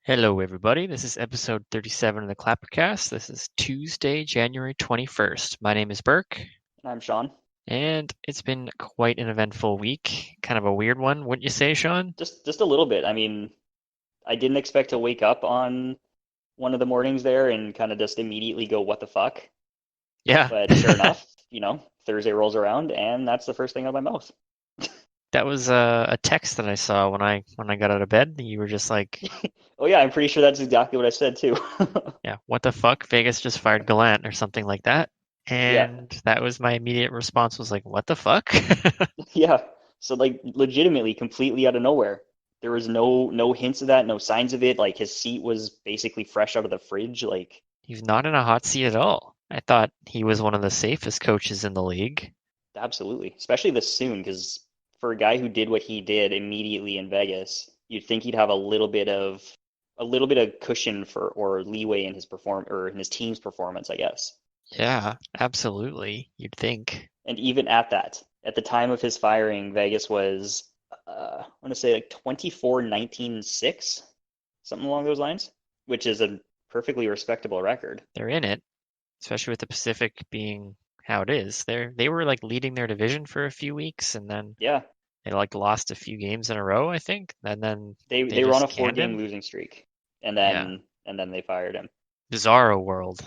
Hello, everybody. This is episode 37 of the Clappercast. This is Tuesday, January 21st. My name is Burke, I'm Sean. and it's been quite an eventful week. Kind of a weird one, wouldn't you say, Sean? Just a little bit. I mean, I didn't expect to wake up on one of the mornings there and kind of just immediately go, "What the fuck?" Yeah. But sure enough, Thursday rolls around and that's the first thing out of my mouth. That was a text that I saw when I got out of bed. You were just like, Oh yeah, I'm pretty sure that's exactly what I said too. yeah, what the fuck? Vegas just fired Gallant or something like that. Yeah, And that was my immediate response was like, what the fuck? yeah. So like legitimately, completely out of nowhere. There was no hints of that, no signs of it. Like his seat was basically fresh out of the fridge. Like He's not in a hot seat at all. I thought he was one of the safest coaches in the league. absolutely, especially this soon, because for a guy who did what he did immediately in Vegas, you'd think he'd have a little bit of cushion for or leeway in his perform or in his team's performance, I guess. Yeah, absolutely. You'd think. And even at the time of his firing, Vegas was I want to say like 24-19-6, something along those lines, which is a perfectly respectable record. They're in it, especially with the Pacific being how it is. They were like leading their division for a few weeks and then Yeah, they like lost a few games in a row, I think. And then they they they were on a just four canned game him. losing streak, and Yeah. then they fired him. Bizarro world.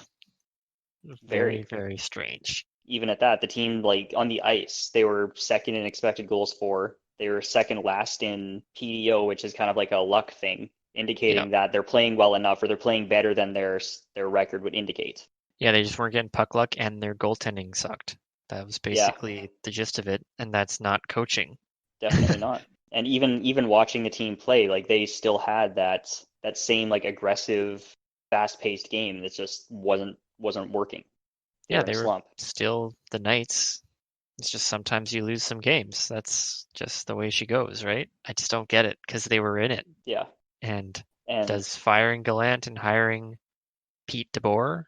Very, Very. very strange. Even at that, the team like on the ice, they were second in expected goals for. They were second last in PDO, which is kind of like a luck thing, Yep. indicating that they're playing well enough or they're playing better than their record would indicate. Yeah, they just weren't getting puck luck and their goaltending sucked. That was Yeah, basically the gist of it, and that's not coaching. definitely not. And even watching the team play, like they still had that same like aggressive, fast-paced game that just wasn't working. They Yeah, were in a they were slump. still the Knights. It's just sometimes you lose some games. That's just the way she goes, right? I just don't get it because they were in it. Yeah, And and does firing Gallant and hiring Pete DeBoer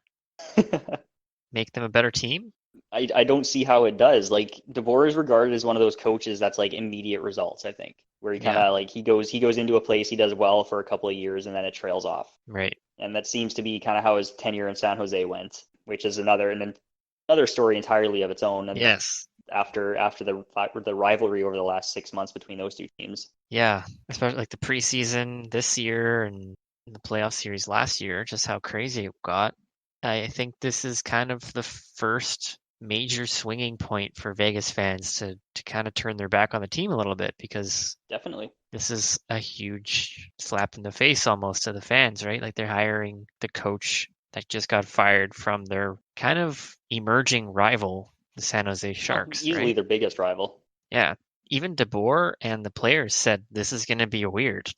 make them a better team? I don't see how it does. Like DeBoer is regarded as one of those coaches that's like immediate results, I think, where he kind Yeah, of like he goes into a place, he does well for a couple of years and then it trails off. right. And that seems to be kind of how his tenure in San Jose went, which is another story entirely of its own. And Yes. after the rivalry over the last 6 months between those two teams. Yeah, especially like the preseason this year and the playoff series last year, just how crazy it got. I think this is kind of the first major swinging point for Vegas fans to kind of turn their back on the team a little bit because Definitely. this is a huge slap in the face almost to the fans, right? Like they're hiring the coach that just got fired from their kind of emerging rival, the San Jose Oh, Sharks, easily right? their biggest rival. Yeah. Even DeBoer and the players said this is going to be weird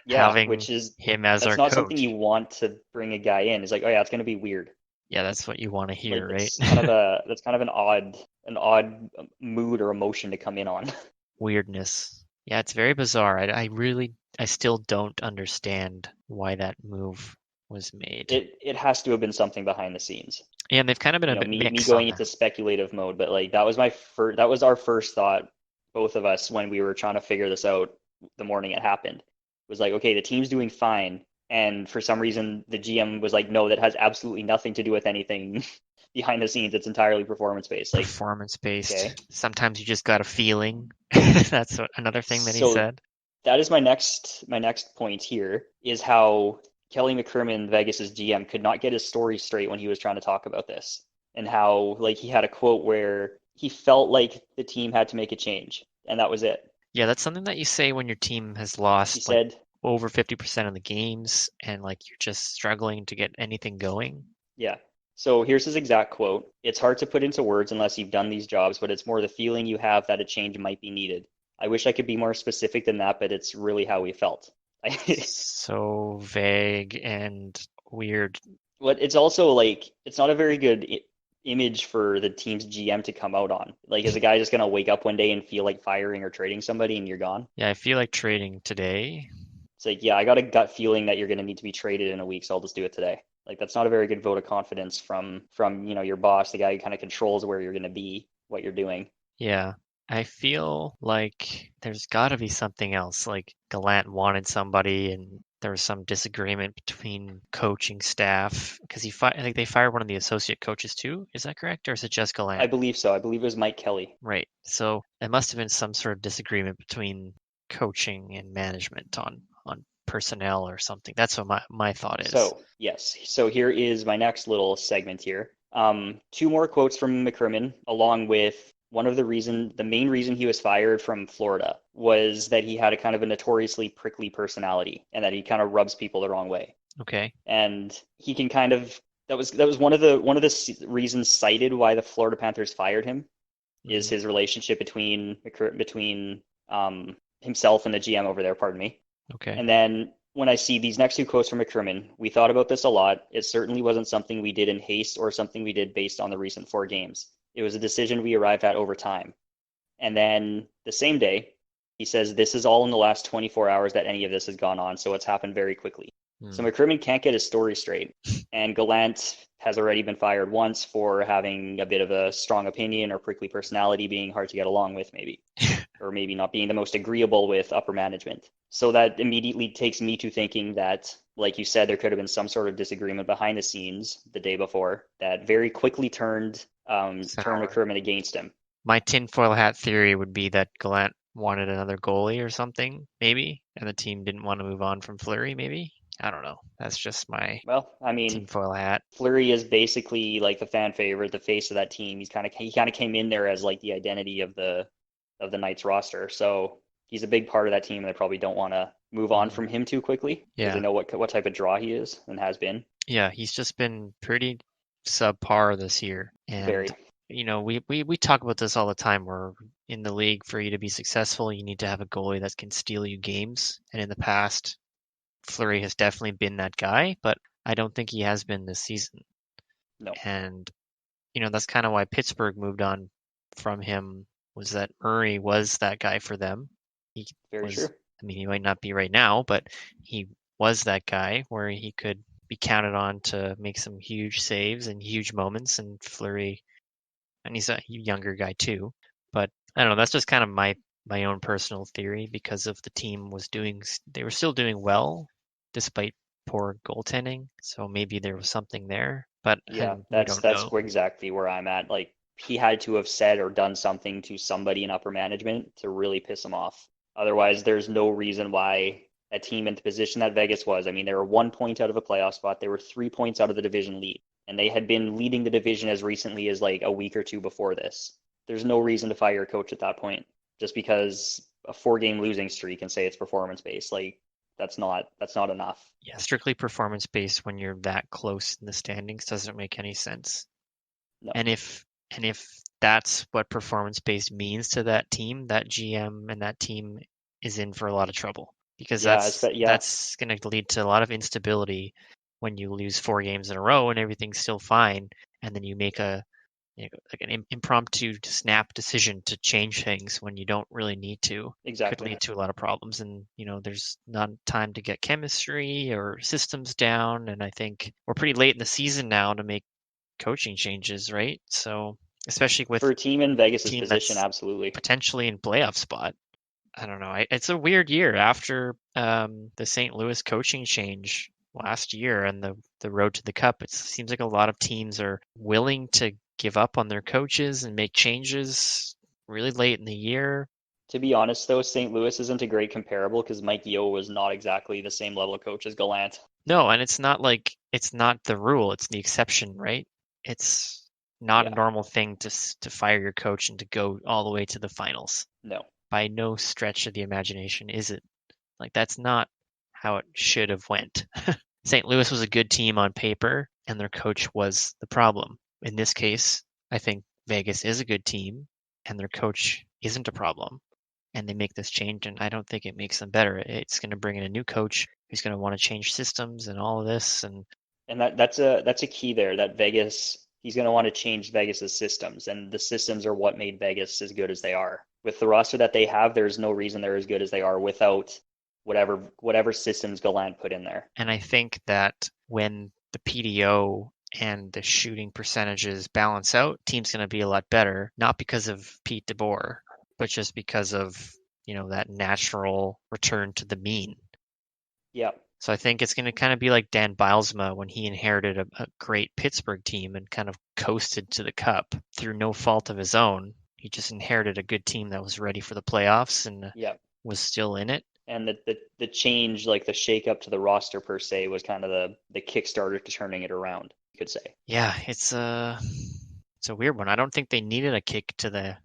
Yeah, having which is him as that's our not something you coach. want to bring a guy in. It's like, oh yeah, it's going to be weird. Yeah, that's what you want to hear, Like right? that's kind of an odd mood or emotion to come in on. Weirdness. Yeah, it's very bizarre. I still don't understand why that move was made. It has to have been something behind the scenes. And they've kind of been You a know, bit me mixed on going that. into speculative mode, but like that was our first thought, both of us when we were trying to figure this out the morning it happened. Was like, okay, the team's doing fine, and for some reason the GM was like, no, that has absolutely nothing to do with anything behind the scenes. It's entirely performance based. Like, Performance based. okay. Sometimes you just got a feeling. That's another thing that he So said. that is my next point here is how Kelly McCrimmon, Vegas's GM, could not get his story straight when he was trying to talk about this, and how like he had a quote where he felt like the team had to make a change, and that was it. Yeah, that's something that you say when your team has He lost like said, over 50% of the games and like you're just struggling to get anything going. yeah. So here's his exact quote. It's hard to put into words unless you've done these jobs, but it's more the feeling you have that a change might be needed. I wish I could be more specific than that, but it's really how we felt. So vague and weird. But it's also like it's not a very good image for the team's GM to come out on. Like, is a guy just gonna wake up one day and feel like firing or trading somebody and you're gone? Yeah, I feel like trading today. It's like, yeah, I got a gut feeling that you're gonna need to be traded in a week, so I'll just do it today. Like, that's not a very good vote of confidence from your boss, the guy who kind of controls where you're gonna be, what you're doing. Yeah. I feel like there's got to be something else. Like Gallant wanted somebody and there was some disagreement between coaching staff because I think they fired one of the associate coaches too. Is that correct, or is it just I Gallant? believe so. I believe it was Mike Kelly. Right. So there must have been some sort of disagreement between coaching and management on personnel or something. That's what my thought is. So, yes. So here is my next little segment here. Two more quotes from McCrimmon, along with the main reason he was fired from Florida was that he had a kind of a notoriously prickly personality and that he kind of rubs people the wrong way. Okay. And he can kind of that was one of the reasons cited why the Florida Panthers fired him is Hmm. his relationship between himself and the GM over there, pardon me. Okay. And then when I see these next two quotes from McCrimmon, we thought about this a lot. It certainly wasn't something we did in haste or something we did based on the recent 4 games. It was a decision we arrived at over time. And then the same day, he says, this is all in the last 24 hours that any of this has gone on, so it's happened very quickly. So Hmm. McCrimmon can't get his story straight. And Gallant has already been fired once for having a bit of a strong opinion or prickly personality, being hard to get along with, maybe, or maybe not being the most agreeable with upper management. So that immediately takes me to thinking that, like you said, there could have been some sort of disagreement behind the scenes the day before that very quickly turned Sour. McCrimmon against him. My tinfoil hat theory would be that Gallant wanted another goalie or something, maybe, and the team didn't want to move on from Fleury, maybe. I don't know. That's just my Well, I mean, tinfoil hat. Fleury is basically like the fan favorite, the face of that team. He kind of came in there as like the identity of the Knights roster. So he's a big part of that team, and they probably don't want to move on Hmm. from him too quickly because they Yeah. know what type of draw he is and has been. Yeah, he's just been pretty subpar this year. And Very. we talk about this all the time. Where in the league, for you to be successful, you need to have a goalie that can steal you games. And in the past, Fleury has definitely been that guy, but I don't think he has been this season. No, And that's kind of why Pittsburgh moved on from him, was that Murray was that guy for them. He very true. was, I mean, he might not be right now, but he was that guy where he could be counted on to make some huge saves and huge moments. And Fleury, and he's a younger guy too. But I don't know. That's just kind of my own personal theory because of the team they were still doing well despite poor goaltending. So maybe there was something there, but Yeah, and we that's don't know. exactly where I'm at. Like he had to have said or done something to somebody in upper management to really piss him off. Otherwise, there's no reason why a team in the position that Vegas was. I mean, they were 1 point out of a playoff spot. They were 3 points out of the division lead, and they had been leading the division as recently as like a week or two before this. There's no reason to fire a coach at that point just because a 4 game losing streak and say it's performance based. Like that's not enough. Yeah, strictly performance based when you're that close in the standings doesn't make any sense. No. And if that's what performance based means to that team, that GM and that team is in for a lot of trouble because Yeah, yeah, that's going to lead to a lot of instability when you lose 4 games in a row and everything's still fine, and then you make like an impromptu snap decision to change things when you don't really need to. Could exactly. lead to a lot of problems, and there's not time to get chemistry or systems down. And I think we're pretty late in the season now to make coaching changes, right? So especially with For a team in a Vegas's team position, that's absolutely. potentially in playoff spot. I don't know. It's a weird year after the St. Louis coaching change last year and the road to the cup. It seems like a lot of teams are willing to give up on their coaches and make changes really late in the year. To be honest, though, St. Louis isn't a great comparable because Mike Yeo was not exactly the same level of coach as Gallant. No, and it's not like it's not the rule, it's the exception, right? It's not a Yeah, normal thing to fire your coach and to go all the way to the finals. no, By no stretch of the imagination is it. Like that's not how it should have went. St. Louis was a good team on paper, and their coach was the problem. In this case, I think Vegas is a good team, and their coach isn't a problem. And they make this change, and I don't think it makes them better. It's going to bring in a new coach who's going to want to change systems and all of this. And and that's a key there. That Vegas, he's going to want to change Vegas's systems, and the systems are what made Vegas as good as they are. With the roster that they have, there's no reason they're as good as they are without whatever systems Gallant put in there. and I think that when the PDO and the shooting percentages balance out, team's going to be a lot better, not because of Pete DeBoer, but just because of that natural return to the mean. Yeah, So I think it's going to kind of be like Dan Bylsma when he inherited a great Pittsburgh team and kind of coasted to the cup through no fault of his own. He just inherited a good team that was ready for the playoffs and Yeah. was still in it. And the change, like the shake up to the roster per se, was kind of the Kickstarter to turning it around, you could say. Yeah, it's a weird one. I don't think they needed a kick to the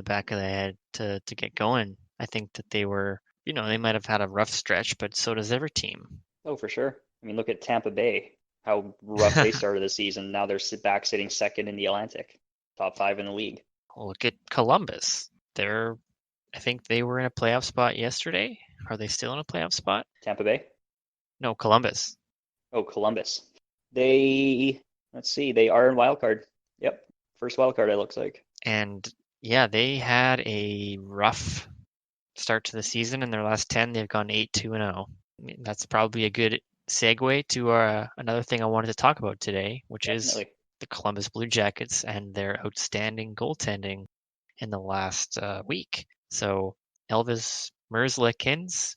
back of the head to get going. I think that they were, they might have had a rough stretch, but so does every team. Oh, for sure. I mean, look at Tampa Bay, how rough they started the season. Now they're back sitting second in the Atlantic, top 5 in the league. Look at Columbus. I think they were in a playoff spot yesterday. Are they still in a playoff spot? Tampa Bay? No, Columbus. Oh, Columbus. Let's see, they are in wild card. Yep, first wild card, it looks like. And yeah, they had a rough start to the season. In their last 10, they've gone 8-2-0. I mean, that's probably a good segue to another thing I wanted to talk about today, which is Definitely. the Columbus Blue Jackets and their outstanding goaltending in the last week. So Elvis Merzlikins,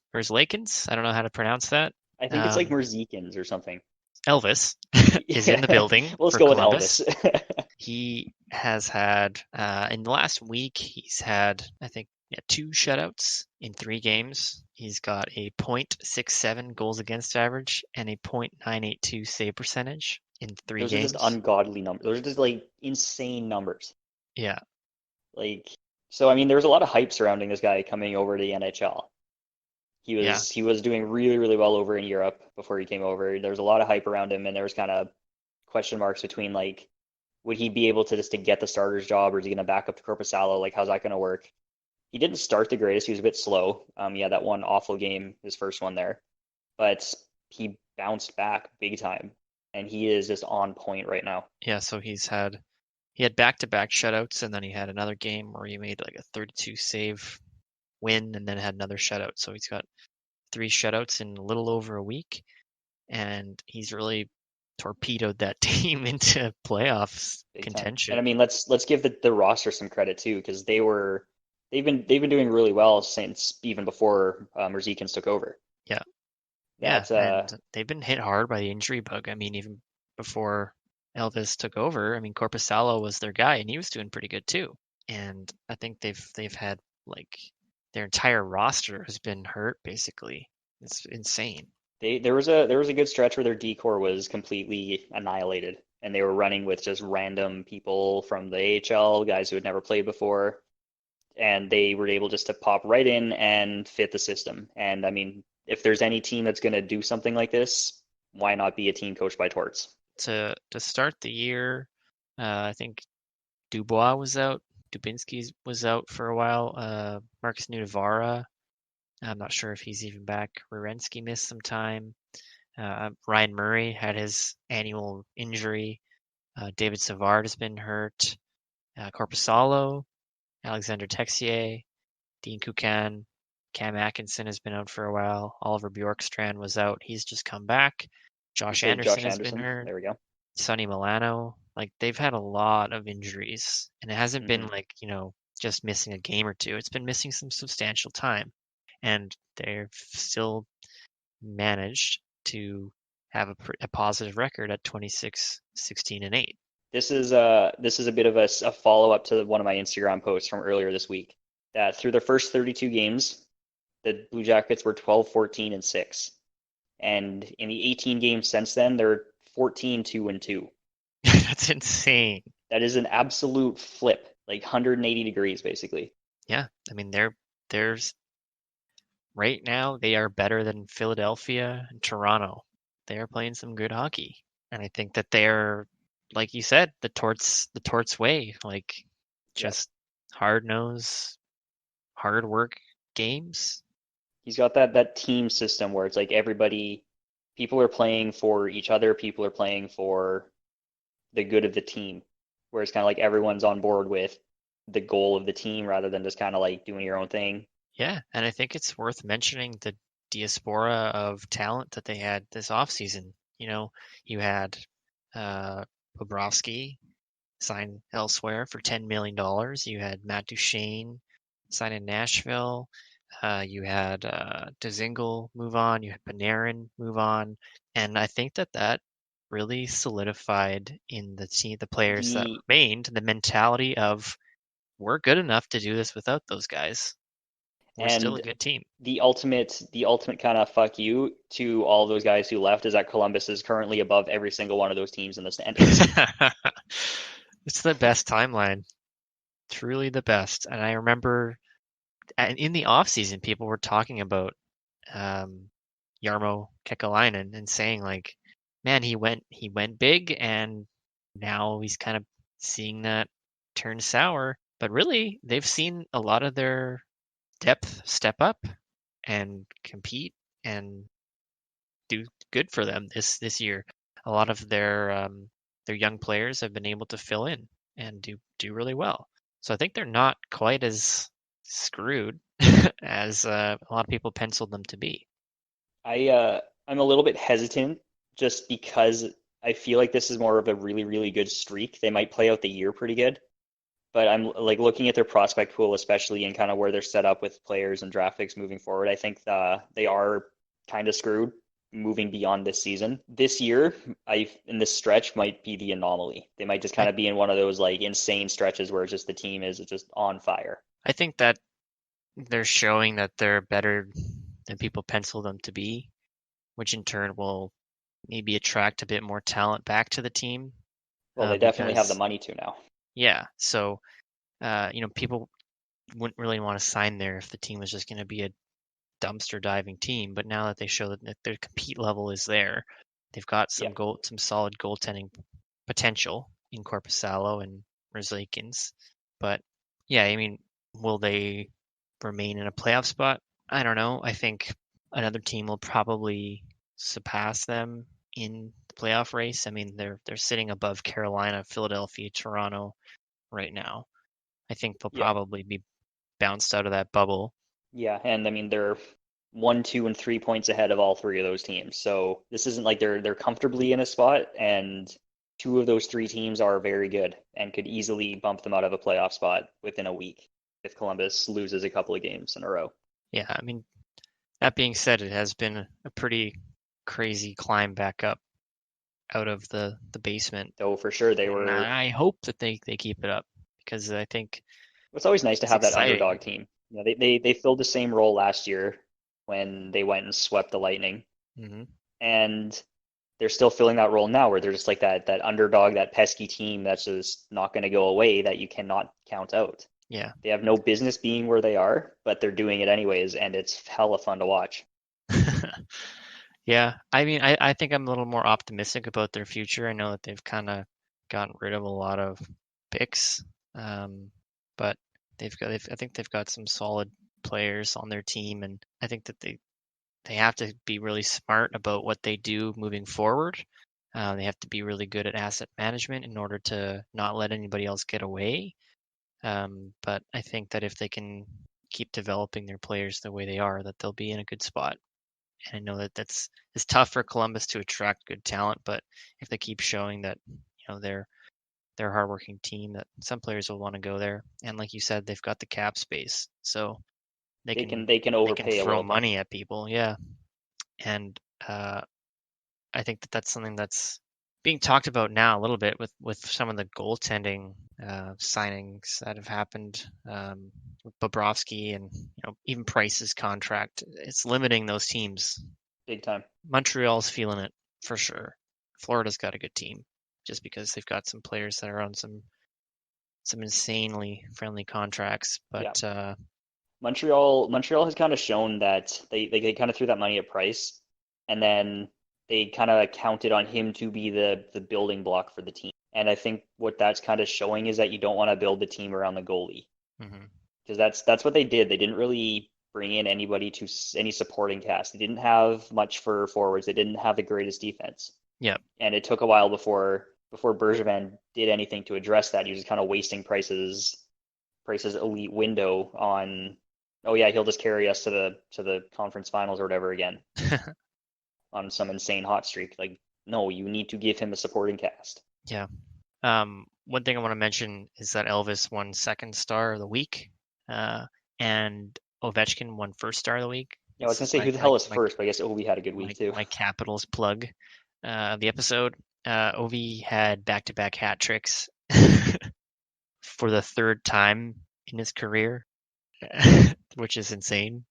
I don't know how to pronounce that. I think it's like Um, Merzlikins or something. Elvis is in the Yeah, building let's for go with Columbus. Elvis. He has had, in the last week, he's had, I think, yeah, 2 shutouts in 3 games. He's got a .67 goals against average and a .982 save percentage in three Those are just games. ungodly numbers. Those are just like insane numbers. Yeah, Like, so I mean, there was a lot of hype surrounding this guy coming over to the NHL. He yeah. was he was doing really, really well over in Europe before he came over. There was a lot of hype around him, and there was kind of question marks between like, would he be able to just to get the starter's job, or is he going to back up to Corpusalo? Like, how's that going to work? He didn't start the greatest. He was a bit slow. Yeah, that one awful game, his first one there, but he bounced back big time, and he is just on point right now. Yeah, so he had back-to-back shutouts, and then he had another game where he made like a 32 save win and then had another shutout. So he's got 3 shutouts in a little over a week, and he's really torpedoed that team into playoffs Big time. And I contention. mean, let's give the roster some credit too, because they've been doing really well since even before Merzlikins took over. Yeah, yeah, That's and they've been hit hard by the injury bug. I mean, even before Elvis took over, I mean, Corpusalo was their guy, and he was doing pretty good too. And I think they've had like their entire roster has been hurt basically. It's insane. there was a good stretch where their decor was completely annihilated, and they were running with just random people from the AHL, guys who had never played before, and they were able just to pop right in and fit the system. And I mean, if there's any team that's going to do something like this, why not be a team coached by Torts? To start the year, I think Dubois was out. Dubinsky was out for a while. Marcus Nudavara, I'm not sure if he's even back. Werenski missed some time. Ryan Murray had his annual injury. David Savard has been hurt. Corpusalo, Alexander Texier, Dean Kukan, Cam Atkinson has been out for a while. Oliver Bjorkstrand was out. He's just come back. You Josh say Anderson Josh has been Anderson. hurt. There we go. Sonny Milano. Like they've had a lot of injuries, and it hasn't been Hmm. like, just missing a game or two. It's been missing some substantial time, and they've still managed to have a positive record at 26, 16, and 8. This is a bit of a follow up to one of my Instagram posts from earlier this week. That through their first 32 games, the Blue Jackets were 12, 14, and 6. And in the 18 games since then, they're 14, 2, and 2. That's insane. That is an absolute flip, like 180 degrees, basically. Yeah, I mean there's right now they are better than Philadelphia and Toronto. They are playing some good hockey, and I think that they're, like you said, the torts way, like Yep. just hard nose, hard work games. He's got that team system where it's like people are playing for each other, people are playing for the good of the team, where it's kind of like everyone's on board with the goal of the team rather than just kind of like doing your own thing. Yeah, and I think it's worth mentioning the diaspora of talent that they had this offseason. You had Bobrovsky sign elsewhere for $10 million. You had Matt Duchene sign in Nashville. You had Dzingel move on. You had Panarin move on, and I think that really solidified in the team, the players that The remained, the mentality of we're good enough to do this without those guys. We're still a and good team. the ultimate kind of fuck you to all those guys who left is that Columbus is currently above every single one of those teams in the standings. It's the best timeline, truly the best. And I remember in the off season, people were talking about um, Jarmo Kekalainen and saying like, man, he went big, and now he's kind of seeing that turn sour. But really, they've seen a lot of their depth step up and compete and do good for them this year. A lot of their young players have been able to fill in and do really well. So I think they're not quite as screwed as a lot of people penciled them to be. I'm a little bit hesitant just because I feel like this is more of a really, really good streak. They might play out the year pretty good, but I'm like looking at their prospect pool, especially and kind of where they're set up with players and draft picks moving forward. I think they are kind of screwed moving beyond this season. This year, I in this stretch might be the anomaly. They might just I kind of be in one of those like insane stretches where it's just the team is just on fire. I think that they're showing that they're better than people pencil them to be, which in turn will maybe attract a bit more talent back to the team. Well, they definitely have the Because money to now. yeah, so people wouldn't really want to sign there if the team was just going to be a dumpster diving team. But now that they show that their compete level is there, they've got Yeah. some solid goaltending potential in Korpisalo and Merzlikins. But yeah, I mean, will they remain in a playoff spot? I don't know. I think another team will probably surpass them in the playoff race. I mean, they're sitting above Carolina, Philadelphia, Toronto right now. I think they'll Yeah. probably be bounced out of that bubble. Yeah, and I mean they're 1, 2, and 3 points ahead of all three of those teams. So this isn't like they're comfortably in a spot, and two of those three teams are very good and could easily bump them out of a playoff spot within a week if Columbus loses a couple of games in a row. Yeah, I mean, that being said, it has been a pretty crazy climb back up out of the basement. Though for sure they And were. I hope that they keep it up because I think It's always nice to it's have that exciting. underdog team. You know, they filled the same role last year when they went and swept the Lightning, Hmm. and they're still filling that role now where they're just like that underdog, that pesky team that's just not going to go away that you cannot count out. Yeah. They have no business being where they are, but they're doing it anyways, and it's hella fun to watch. Yeah. I mean, I think I'm a little more optimistic about their future. I know that they've kind of gotten rid of a lot of picks, but I think they've got some solid players on their team, and I think that they have to be really smart about what they do moving forward. They have to be really good at asset management in order to not let anybody else get away. But I think that if they can keep developing their players the way they are, that they'll be in a good spot. And I know that it's tough for Columbus to attract good talent, but if they keep showing that they're a hardworking team, that some players will want to go there. And like you said, they've got the cap space, so they They can can they can they can overpay a throw little bit. money at people. Yeah, and I think that that's something that's being talked about now a little bit with some of the goaltending signings that have happened with Bobrovsky and even Price's contract. It's limiting those teams. Big time. Montreal's feeling it for sure. Florida's got a good team just because they've got some players that are on some insanely friendly contracts. Yeah. But Montreal has kind of shown that they kind of threw that money at Price, and then they kind of counted on him to be the building block for the team. And I think what that's kind of showing is that you don't want to build the team around the goalie, mhm. because that's what they did. They didn't really bring in anybody to any supporting cast. They didn't have much for forwards. They didn't have the greatest defense, Yeah, and it took a while before Bergevin did anything to address that. He was kind of wasting Price's elite window on, oh yeah, he'll just carry us to the conference finals or whatever again on some insane hot streak. Like, no, you need to give him a supporting cast. yeah. One thing I want to mention is that Elvis won second star of the week, and Ovechkin won first Star of the Week. Yeah, I was This gonna is say my who the my hell is my first, but I guess Ovi had a good week my, too. my Capitals plug of the episode. Ovi had back-to-back hat tricks for the third time in his career, which is insane.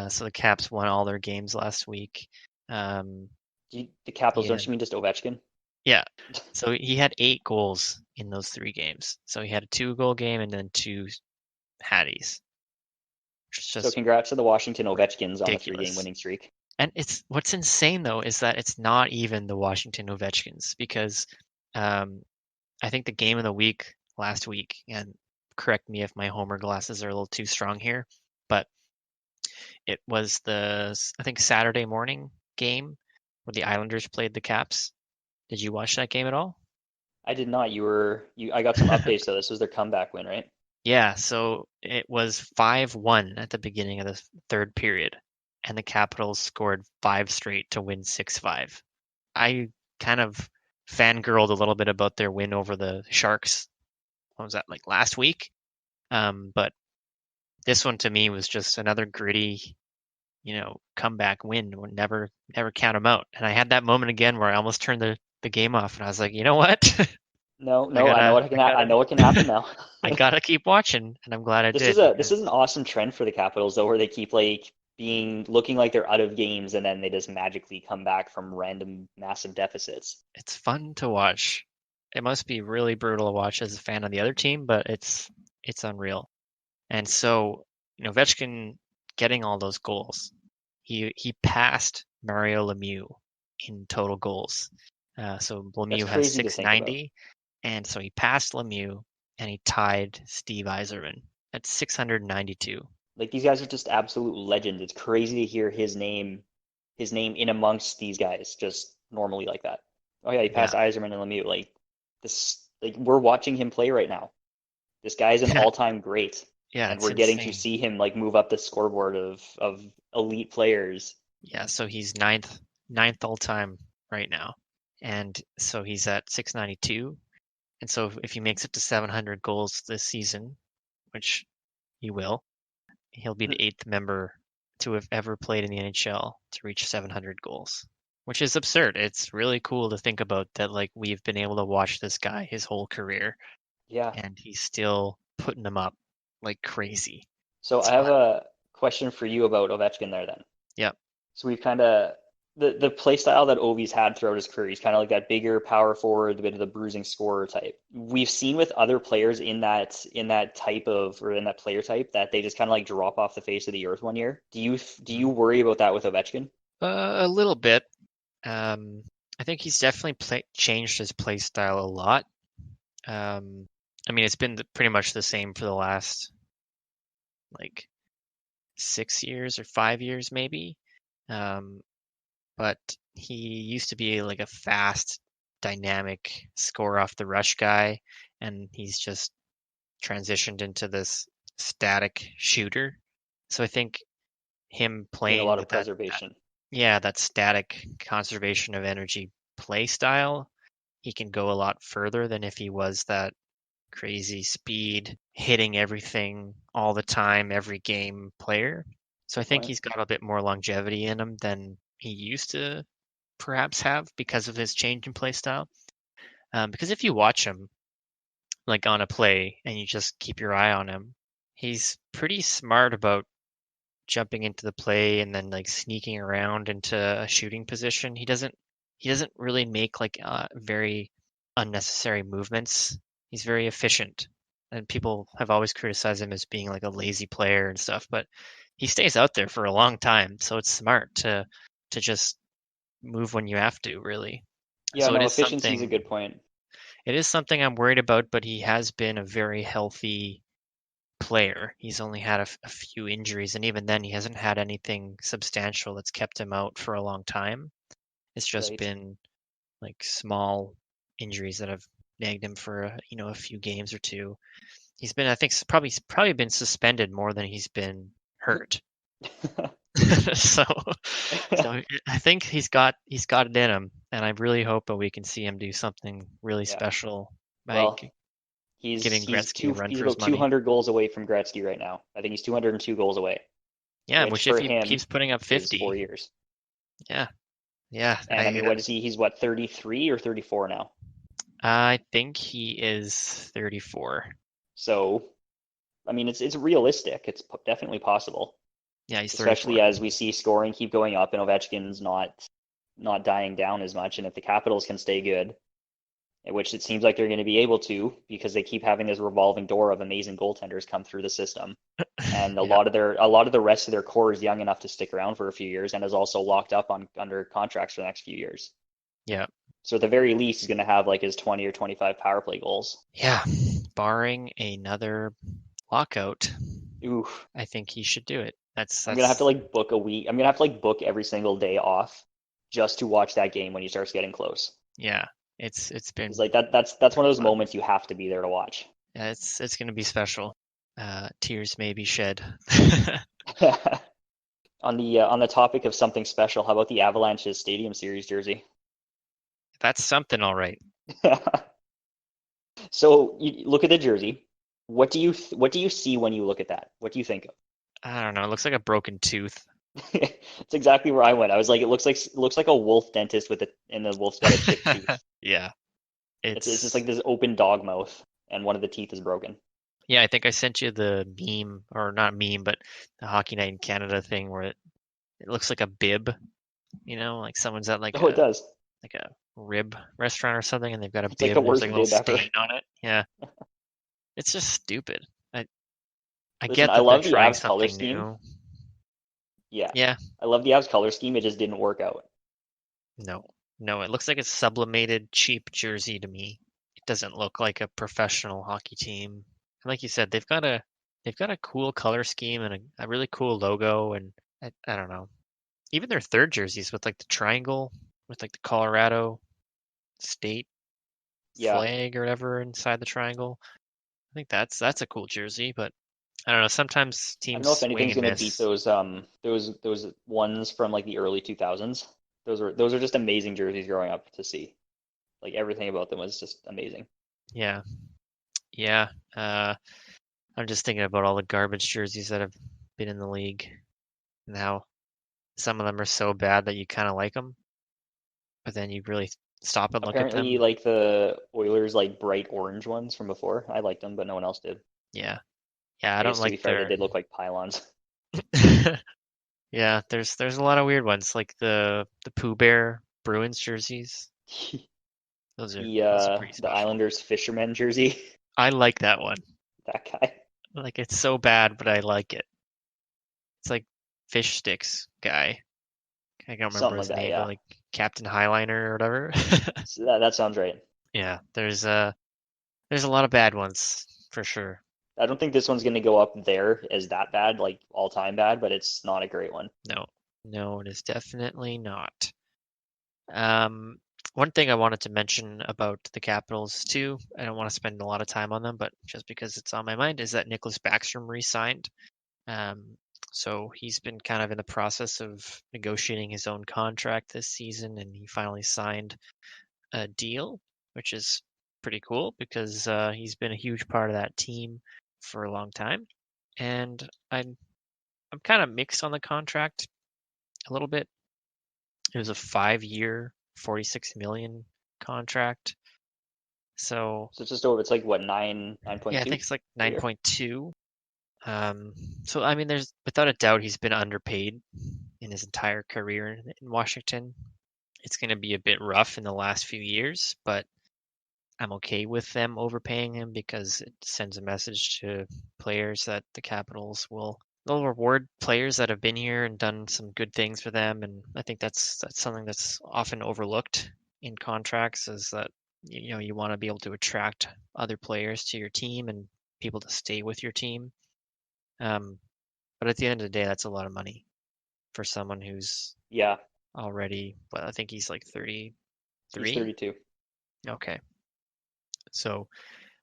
So the Caps won all their games last week. Um, The Capitals, don't yeah, you mean just Ovechkin? yeah. So he had 8 goals in those 3 games. So he had a 2-goal game and then 2 hatties, which is So just congrats to the Washington Ovechkins on the 3-game ridiculous. winning streak. And it's what's insane though is that it's not even the Washington Ovechkins because um, I think the game of the week last week, and correct me if my Homer glasses are a little too strong here, but it was I think Saturday morning game where the Islanders played the Caps. Did you watch that game at all? I did not. I got some updates though. This was their comeback win, right? Yeah, so it was 5-1 at the beginning of the third period, and the Capitals scored 5 straight to win 6-5. I kind of fangirled a little bit about their win over the Sharks. What was that, like last week? But this one to me was just another gritty, comeback win. Would never count them out. And I had that moment again where I almost turned the game off, and I was like, you know what? No, I no, gotta, I I gotta, know what can happen now. I gotta keep watching, and I'm glad I This is did a this because is an awesome trend for the Capitals though, where they keep like being looking like they're out of games and then they just magically come back from random massive deficits. it's fun to watch. It must be really brutal to watch as a fan of the other team, but it's unreal. And so, Ovechkin getting all those goals, he passed Mario Lemieux in total goals. So That's Lemieux has crazy to think about. 690, and so he passed Lemieux and he tied Steve Yzerman at 692. Like these guys are just absolute legends. It's crazy to hear his name in amongst these guys just normally like that. Oh yeah, he Yeah, passed Iserman and Lemieux. Like this, like we're watching him play right now. This guy is an yeah, all-time great, yeah. and It's we're getting to insane. see him like move up the scoreboard of elite players. Yeah, so he's ninth all time right now, and so he's at 692. And so if he makes it to 700 goals this season, which he will, he'll be the 8th member to have ever played in the NHL to reach 700 goals, which is absurd. It's really cool to think about that, like, we've been able to watch this guy his whole career, Yeah. and he's still putting them up like crazy. So It's I have fun. a question for you about Ovechkin there then. Yep. So we've kind of the play style that Ovi's had throughout his career. He's kind of like that bigger power forward, a bit of the bruising scorer type. We've seen with other players in that type of or in that player type that they just kind of like drop off the face of the earth one year. Do you worry about that with Ovechkin? A little bit. Um, I think he's definitely changed his play style a lot. I mean, it's been pretty much the same for the last like 6 years or 5 years, maybe. Um, but he used to be like a fast, dynamic score off the rush guy, and he's just transitioned into this static shooter. So I think him Doing a playing lot of with that preservation. yeah, that static conservation of energy play style, he can go a lot further than if he was that crazy speed, hitting everything all the time, every game player. So I Good think point. he's got a bit more longevity in him than he used to perhaps have because of his change in play style. Because if you watch him like on a play and you just keep your eye on him, he's pretty smart about jumping into the play and then like sneaking around into a shooting position. He doesn't really make like very unnecessary movements. He's very efficient. And people have always criticized him as being like a lazy player and stuff, but he stays out there for a long time, so it's smart to just move when you have to, really. Yeah, So no, efficiency is a good point. it is something I'm worried about, but he has been a very healthy player. He's only had a few injuries, and even then, he hasn't had anything substantial that's kept him out for a long time. It's just Right. been like small injuries that have nagged him for a few games or two. He's been, I think, probably been suspended more than he's been hurt. so, so I think he's got it in him, and I really hope that we can see him do something really Yeah. special. Well, Like, He's giving he's Gretzky a two run he's for his about money. 200 goals away from Gretzky right now. I think he's 202 goals away, Yeah, which which if for he him keeps putting up is 4 50, years. yeah, yeah. And I mean, what is he? He's what, 33 or 34 now? I think he is 34. So, I mean, it's realistic. It's definitely possible, Yeah, he's especially 34. as we see scoring keep going up and Ovechkin's not dying down as much. And if the Capitals can stay good, which it seems like they're going to be able to because they keep having this revolving door of amazing goaltenders come through the system. And Yeah, a lot of the rest of their core is young enough to stick around for a few years and is also locked up on under contracts for the next few years. yeah, So at the very least, he's going to have like his 20 or 25 power play goals. yeah. Barring another lockout, Ooh, I think he should do it. I'm gonna have to That's like book a week. I'm gonna have to like book every single day off just to watch that game when he starts getting close. yeah. It's It's been like that's one of pretty those fun. moments you have to be there to watch. Yeah, it's gonna be special. Tears may be shed. On the topic of something special, how about the Avalanche's Stadium Series jersey? That's something, all right. So you look at the jersey. What do you see when you look at that? What do you think of? I don't know. It looks like a broken tooth. It's exactly where I went. I was like, it looks like a wolf dentist with and the wolf's got a chipped tooth. Yeah, It's just it's like this open dog mouth, and one of the teeth is broken. yeah. I think I sent you the meme, or not meme, but the Hockey Night in Canada thing where it looks like a bib. Like someone's at Oh, it does. like a rib restaurant or something, and they've got a It's like the bib and there's like worst a little bib ever. stain on it. Yeah, it's just stupid. I I Listen, get I that they're love the trying Avs color something scheme. new. Yeah, Yeah, I love the Avs color scheme. It just didn't work out. no, no, it looks like a sublimated cheap jersey to me. It doesn't look like a professional hockey team. And like you said, they've got a cool color scheme and a really cool logo, and I don't know. Even their third jerseys with like the triangle with like the Colorado state Yeah, flag or whatever inside the triangle. I think that's a cool jersey, but I don't know. Sometimes I don't know if teams swing anything's and gonna beat miss. those ones from like the early 2000s. Those are just amazing jerseys growing up to see. Like everything about them was just amazing. Yeah, yeah. Uh, I'm just thinking about all the garbage jerseys that have been in the league and how some of them are so bad that you kind of like them, but then you really stop and look at Apparently, them. like the Oilers like bright orange ones from before. I liked them, but no one else did. Yeah, yeah. I I don't guess to like be fair, they their. did look like pylons. Yeah, there's a lot of weird ones like the Pooh Bear Bruins jerseys. Those are pretty The special. Islanders fisherman jersey. I like that one. That guy. Like it's so bad, but I like it. It's like Fish Sticks guy. I can't remember Something like his that, name, but yeah. like Captain Highliner or whatever. So that sounds right. Yeah, there's a lot of bad ones for sure. I don't think this one's gonna go up there as that bad, like all time bad, but it's not a great one. No, no, it is definitely not. Um, One thing I wanted to mention about the Capitals too, I don't want to spend a lot of time on them, but just because it's on my mind, is that Nicholas Backstrom re-signed. Um, so he's been kind of in the process of negotiating his own contract this season, and he finally signed a deal, which is pretty cool because he's been a huge part of that team for a long time. And I'm kind of mixed on the contract a little bit. It was a 5 year, 46 million contract. So So it's just over. It's like what yeah, I 9.2 think it's like a year. 9.2. So I mean, there's without a doubt he's been underpaid in his entire career in Washington. It's going to be a bit rough in the last few years, but I'm okay with them overpaying him because it sends a message to players that the Capitals they'll reward players that have been here and done some good things for them. And I think that's something that's often overlooked in contracts is that you want to be able to attract other players to your team and people to stay with your team. Um, but at the end of the day, that's a lot of money for someone who's Yeah, already, well, I think he's like he's 33. 32. Okay. So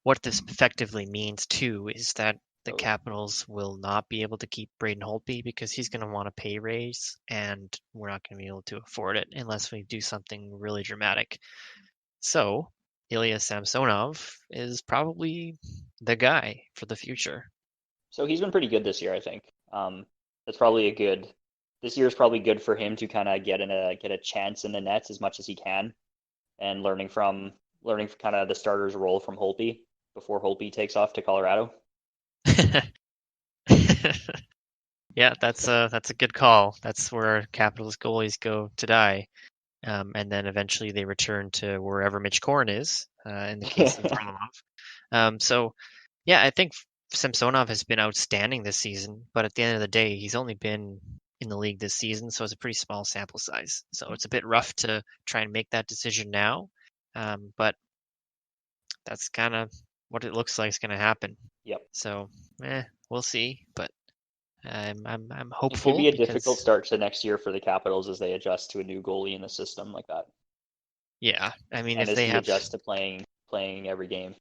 what this effectively means too is that the So Capitals will not be able to keep Braden Holtby because he's going to want a pay raise, and we're not going to be able to afford it unless we do something really dramatic. So, Ilya Samsonov is probably the guy for the future. So he's been pretty good this year, I think. That's probably a good. This year is probably good for him to kind of get a chance in the nets as much as he can, and learning kind of the starter's role from Holtby before Holtby takes off to Colorado. Yeah, that's a good call. That's where Capitals goalies go to die, and then eventually they return to wherever Mitch Korn is. In the case of Varlamov. So yeah, I think Samsonov has been outstanding this season, but at the end of the day, he's only been in the league this season, so it's a pretty small sample size. So it's a bit rough to try and make that decision now, but that's kind of what it looks like is going to happen. Yep. So, we'll see, but I'm It could be hopeful a difficult because start to next year for the Capitals as they adjust to a new goalie in the system like that, yeah, I mean and as he adjusts to playing every game.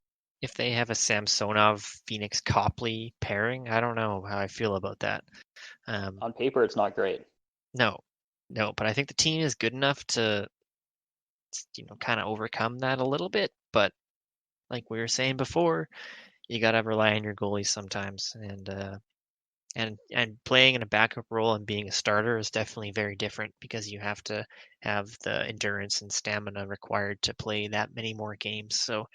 if they have a Samsonov Phoenix Copley pairing, I don't know how I feel about that. On paper, it's not great. No, no, but I think the team is good enough to, kind of overcome that a little bit. But like we were saying before, you gotta rely on your goalies sometimes, and playing in a backup role and being a starter is definitely very different because you have to have the endurance and stamina required to play that many more games. So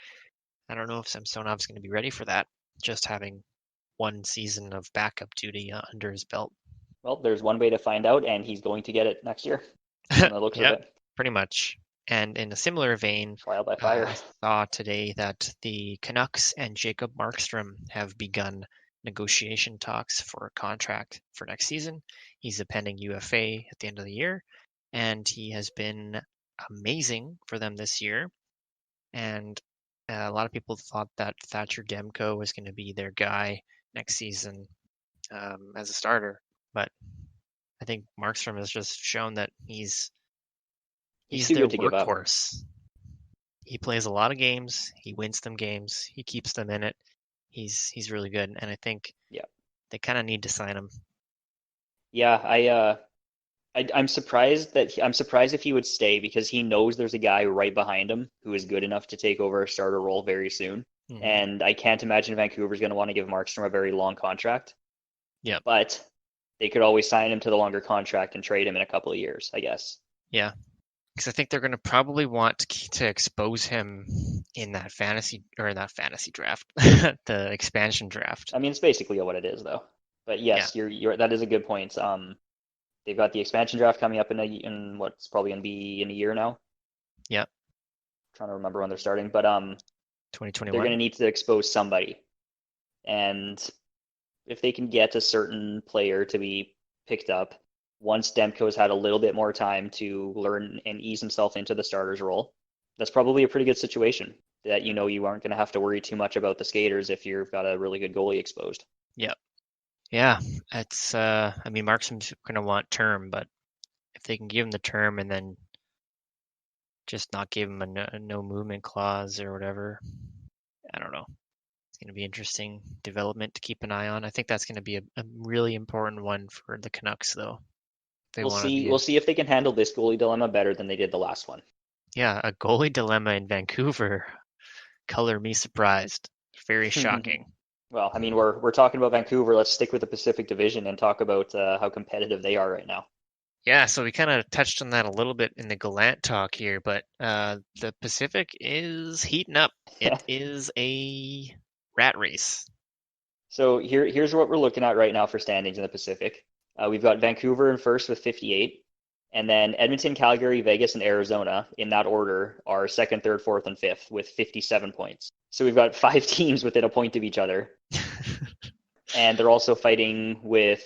I don't know if Samsonov's going to be ready for that, just having one season of backup duty under his belt. Well, there's one way to find out, and he's going to get it next year from the looks of Yeah, it. pretty much. And in a similar vein, Trial by fire. I saw today that the Canucks and Jacob Markstrom have begun negotiation talks for a contract for next season. He's a pending UFA at the end of the year, and he has been amazing for them this year. And a lot of people thought that Thatcher Demko was going to be their guy next season as a starter, but I think Markstrom has just shown that he's He's too their good to give up. workhorse. He plays a lot of games. He wins them games. He keeps them in it. He's really good, and I think Yeah. they kind of need to sign him. Yeah, I'm surprised I'm surprised if he would stay because he knows there's a guy right behind him who is good enough to take over a starter role very soon. Mm-hmm. And I can't imagine Vancouver's going to want to give Markstrom a very long contract. Yeah. But they could always sign him to the longer contract and trade him in a couple of years, I guess. Yeah. Because I think they're going to probably want to expose him in that fantasy draft, the expansion draft. I mean, it's basically what it is, though. But yes, you're that is a good point. They've got the expansion draft coming up in what's probably going to be in a year now. Yeah. Trying to remember when they're starting, but 2021. they're going to need to expose somebody, and if they can get a certain player to be picked up once Demko's had a little bit more time to learn and ease himself into the starter's role, that's probably a pretty good situation that you aren't going to have to worry too much about the skaters if you've got a really good goalie exposed. Yeah. Yeah, it's I mean Markstrom's going to want term, but if they can give him the term and then just not give him a no movement clause or whatever, I don't know. It's going to be interesting development to keep an eye on. I think that's going to be a really important one for the Canucks, though. We'll see if they can handle this goalie dilemma better than they did the last one. Yeah, a goalie dilemma in Vancouver. Color me surprised. Very shocking. Well, I mean, we're talking about Vancouver. Let's stick with the Pacific Division and talk about how competitive they are right now. Yeah, so we kind of touched on that a little bit in the Gallant talk here, but the Pacific is heating up. It is a rat race. So here's what we're looking at right now for standings in the Pacific. We've got Vancouver in first with 58, and then Edmonton, Calgary, Vegas, and Arizona in that order are second, third, fourth, and fifth with 57 points. So we've got 5 teams within a point of each other, and they're also fighting with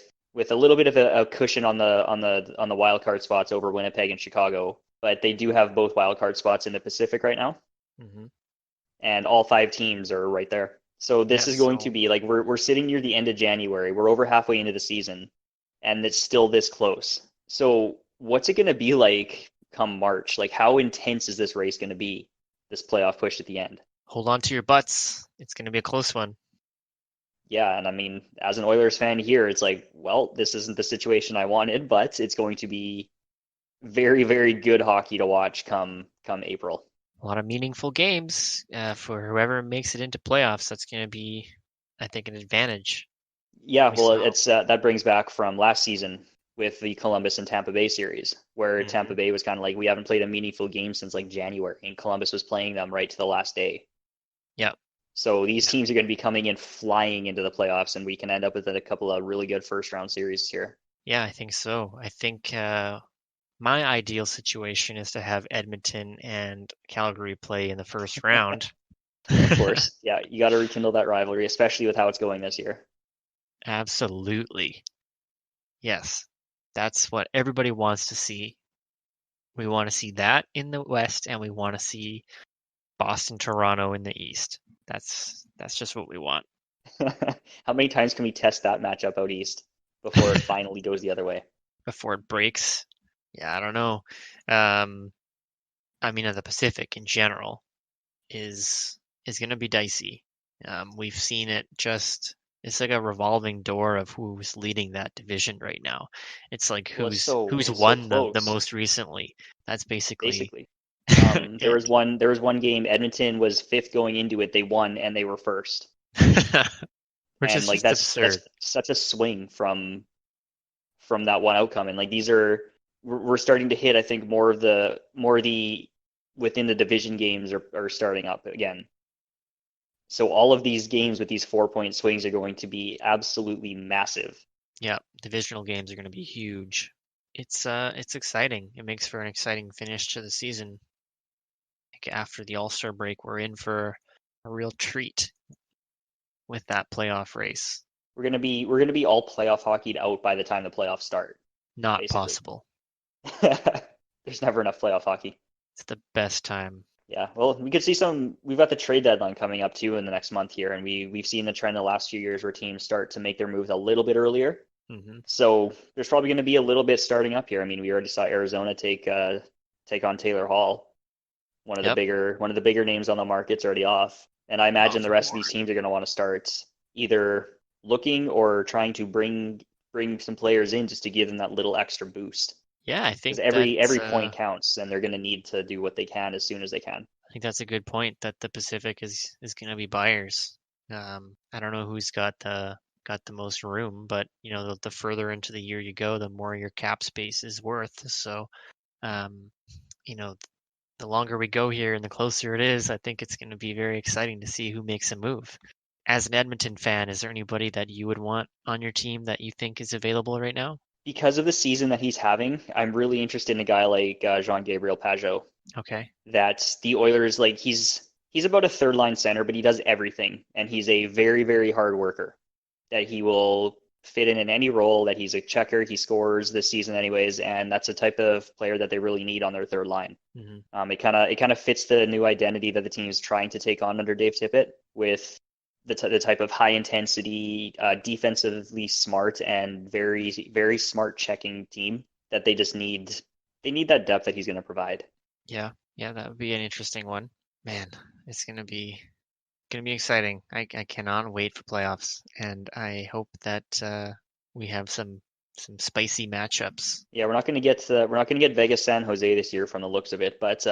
a little bit of a cushion on the wild card spots over Winnipeg and Chicago. But they do have both wild card spots in the Pacific right now, and all 5 teams are right there. So this is going to be like we're sitting near the end of January. We're over halfway into the season, and it's still this close. So what's it going to be like come March? Like, how intense is this race going to be, this playoff push at the end? Hold on to your butts. It's going to be a close one. Yeah, and I mean, as an Oilers fan here, it's like, well, this isn't the situation I wanted, but it's going to be very, very good hockey to watch come April. a lot of meaningful games for whoever makes it into playoffs. That's going to be, I think, an advantage. Yeah, We well, saw. it's that brings back from last season with the Columbus and Tampa Bay series, where Tampa Mhm. Bay was kind of like, we haven't played a meaningful game since like January, and Columbus was playing them right to the last day. Yep. So these Yep. teams are going to be coming in flying into the playoffs, and we can end up with a couple of really good first round series here. Yeah, I think so. I think my ideal situation is to have Edmonton and Calgary play in the first round. Of course, yeah, you got to rekindle that rivalry, especially with how it's going this year. Absolutely. Yes. That's what everybody wants to see. We want to see that in the West, and we want to see Boston, Toronto in the East. That's just what we want. How many times can we test that matchup out east before it finally goes the other way? Before it breaks. Yeah, I don't know. Um, I mean, the Pacific in general is going to be dicey. We've seen it just. It's like a revolving door of who's leading that division right now. It's like Well, who's it's so won the close, most recently. That's basically basically. it. There was one game. Edmonton was fifth going into it. They won and they were first, Which and is like just that's absurd. such a swing from that one outcome. And like these are we're starting to hit. I think more of the within the division games are starting up again. So all of these games with these 4 point swings are going to be absolutely massive. Yeah, divisional games are going to be huge. It's exciting. It makes for an exciting finish to the season. Like after the All-Star break, we're in for a real treat with that playoff race. We're gonna be all playoff hockeyed out by the time the playoffs start, Not basically. possible. There's never enough playoff hockey. It's the best time. Yeah, well, we could see some. We've got the trade deadline coming up too in the next month here, and we've seen the trend the last few years where teams start to make their moves a little bit earlier. Hmm. So there's probably going to be a little bit starting up here. I mean, we already saw Arizona take on Taylor Hall, Yep. one of the bigger names on the market's already off, and I Oh, imagine the rest of these teams are going to want to start either looking or trying to bring some players in just to give them that little extra boost. yeah, Because every point counts, and they're going to need to do what they can as soon as they can. I think that's a good point that the Pacific is going to be buyers. I don't know who's got the most room, but the further into the year you go, the more your cap space is worth. So, um, you know, the longer we go here and the closer it is, I think it's going to be very exciting to see who makes a move. As an Edmonton fan, is there anybody that you would want on your team that you think is available right now? Because of the season that he's having, I'm really interested in a guy like Jean-Gabriel Pageau. Okay. That the Oilers like he's about a third line center, but he does everything, and he's a very hard worker. That he will fit in any role. That he's a checker. He scores this season anyways, and that's a type of player that they really need on their third line. Hmm. It kind of fits the new identity that the team is trying to take on under Dave Tippett with the type of high intensity, defensively smart and very smart checking team that they just need. They need that depth that he's going to provide. Yeah. Yeah, that would be an interesting one. Man, it's gonna be exciting. I cannot wait for playoffs, and I hope that we have some spicy matchups. Yeah, we're not going to get Vegas San Jose this year from the looks of it, but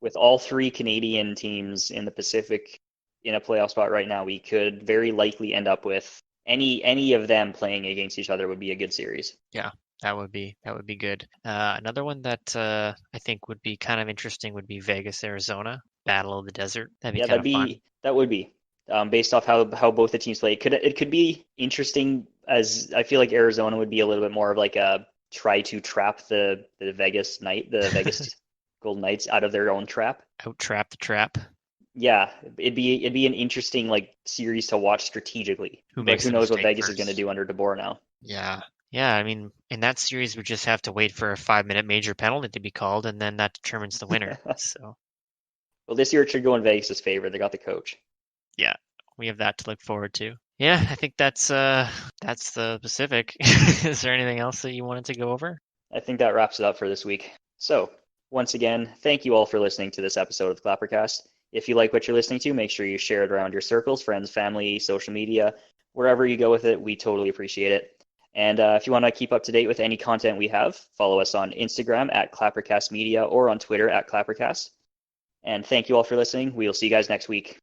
with all three Canadian teams in the Pacific in a playoff spot right now, we could very likely end up with any of them playing against each other would be a good series. Yeah, that would be good. Another one that I think would be kind of interesting would be Vegas, Arizona, Battle of the Desert. That'd be Yeah, kind of fun. that would be based off how both the teams play. It could be interesting as I feel like Arizona would be a little bit more of like a try to trap the Vegas Golden Knights out of their own trap. Out trap the trap. Yeah, it'd be an interesting like series to watch strategically. Who But makes who a knows what mistake Vegas is going to first? do under DeBoer now? Yeah. Yeah, I mean, in that series, we just have to wait for a 5-minute major penalty to be called, and then that determines the winner. So, Well, this year it should go in Vegas' favor. They got the coach. yeah, we have that to look forward to. Yeah, I think that's the Pacific. Is there anything else that you wanted to go over? I think that wraps it up for this week. So, once again, thank you all for listening to this episode of the Clappercast. If you like what you're listening to, make sure you share it around your circles, friends, family, social media, wherever you go with it. We totally appreciate it. And if you want to keep up to date with any content we have, follow us on Instagram at Clappercast Media or on Twitter at Clappercast. And thank you all for listening. We will see you guys next week.